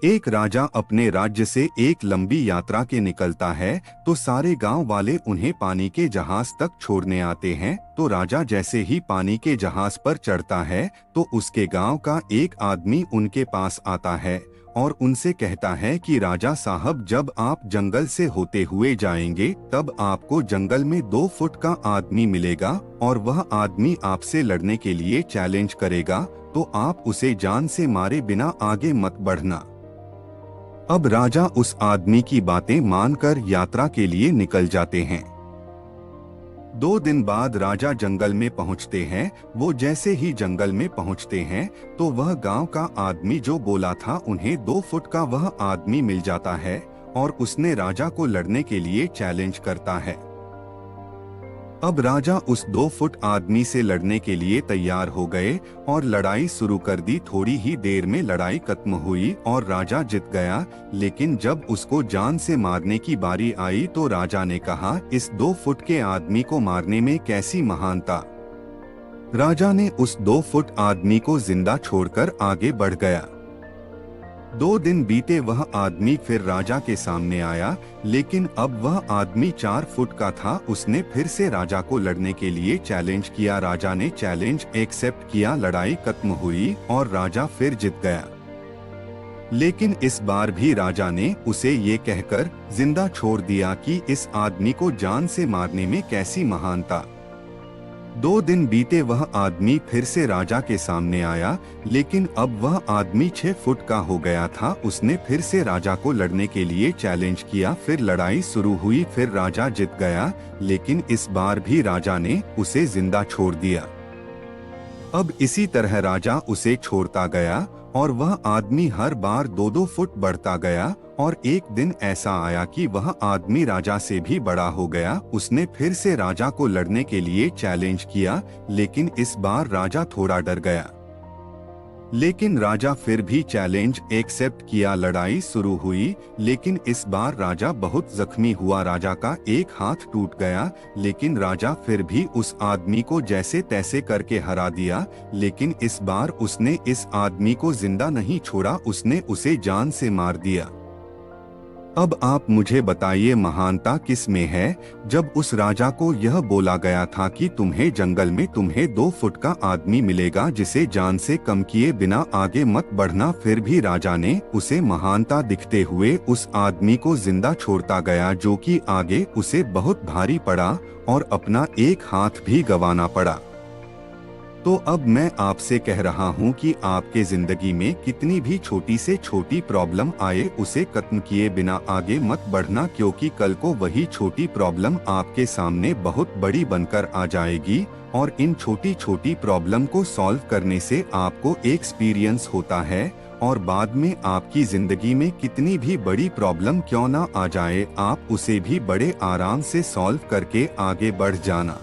एक राजा अपने राज्य से एक लंबी यात्रा के निकलता है तो सारे गांव वाले उन्हें पानी के जहाज तक छोड़ने आते हैं। तो राजा जैसे ही पानी के जहाज पर चढ़ता है तो उसके गांव का एक आदमी उनके पास आता है और उनसे कहता है कि राजा साहब, जब आप जंगल से होते हुए जाएंगे तब आपको जंगल में 2 फुट का आदमी मिलेगा और वह आदमी आपसे लड़ने के लिए चैलेंज करेगा, तो आप उसे जान से मारे बिना आगे मत बढ़ना। अब राजा उस आदमी की बातें मानकर यात्रा के लिए निकल जाते हैं। 2 दिन बाद राजा जंगल में पहुंचते हैं। वो जैसे ही जंगल में पहुंचते हैं तो वह गांव का आदमी जो बोला था उन्हें 2 फुट का वह आदमी मिल जाता है और उसने राजा को लड़ने के लिए चैलेंज करता है। अब राजा उस 2 फुट आदमी से लड़ने के लिए तैयार हो गए और लड़ाई शुरू कर दी। थोड़ी ही देर में लड़ाई खत्म हुई और राजा जीत गया। लेकिन जब उसको जान से मारने की बारी आई तो राजा ने कहा, इस 2 फुट के आदमी को मारने में कैसी महानता। राजा ने उस 2 फुट आदमी को जिंदा छोड़कर आगे बढ़ गया। 2 दिन बीते, वह आदमी फिर राजा के सामने आया, लेकिन अब वह आदमी 4 फुट का था। उसने फिर से राजा को लड़ने के लिए चैलेंज किया। राजा ने चैलेंज एक्सेप्ट किया। लड़ाई खत्म हुई और राजा फिर जीत गया। लेकिन इस बार भी राजा ने उसे ये कहकर जिंदा छोड़ दिया कि इस आदमी को जान से मारने में कैसी महानता। 2 दिन बीते, वह आदमी फिर से राजा के सामने आया, लेकिन अब वह आदमी 6 फुट का हो गया था। उसने फिर से राजा को लड़ने के लिए चैलेंज किया। फिर लड़ाई शुरू हुई। फिर राजा जीत गया, लेकिन इस बार भी राजा ने उसे जिंदा छोड़ दिया। अब इसी तरह राजा उसे छोड़ता गया और वह आदमी हर बार 2-2 फुट बढ़ता गया और एक दिन ऐसा आया कि वह आदमी राजा से भी बड़ा हो गया। उसने फिर से राजा को लड़ने के लिए चैलेंज किया, लेकिन इस बार राजा थोड़ा डर गया। लेकिन राजा फिर भी चैलेंज एक्सेप्ट किया। लड़ाई शुरू हुई, लेकिन इस बार राजा बहुत जख्मी हुआ। राजा का एक हाथ टूट गया, लेकिन राजा फिर भी उस आदमी को जैसे तैसे करके हरा दिया। लेकिन इस बार उसने इस आदमी को जिंदा नहीं छोड़ा, उसने उसे जान से मार दिया। अब आप मुझे बताइए, महानता किस में है? जब उस राजा को यह बोला गया था कि तुम्हें जंगल में तुम्हें 2 फुट का आदमी मिलेगा जिसे जान से कम किए बिना आगे मत बढ़ना, फिर भी राजा ने उसे महानता दिखते हुए उस आदमी को जिंदा छोड़ता गया, जो कि आगे उसे बहुत भारी पड़ा और अपना एक हाथ भी गंवाना पड़ा। तो अब मैं आपसे कह रहा हूँ कि आपके जिंदगी में कितनी भी छोटी से छोटी प्रॉब्लम आए, उसे खत्म किए बिना आगे मत बढ़ना, क्योंकि कल को वही छोटी प्रॉब्लम आपके सामने बहुत बड़ी बनकर आ जाएगी और इन छोटी छोटी प्रॉब्लम को सॉल्व करने से आपको एक्सपीरियंस होता है और बाद में आपकी जिंदगी में कितनी भी बड़ी प्रॉब्लम क्यों ना आ जाए, आप उसे भी बड़े आराम से सॉल्व करके आगे बढ़ जाना।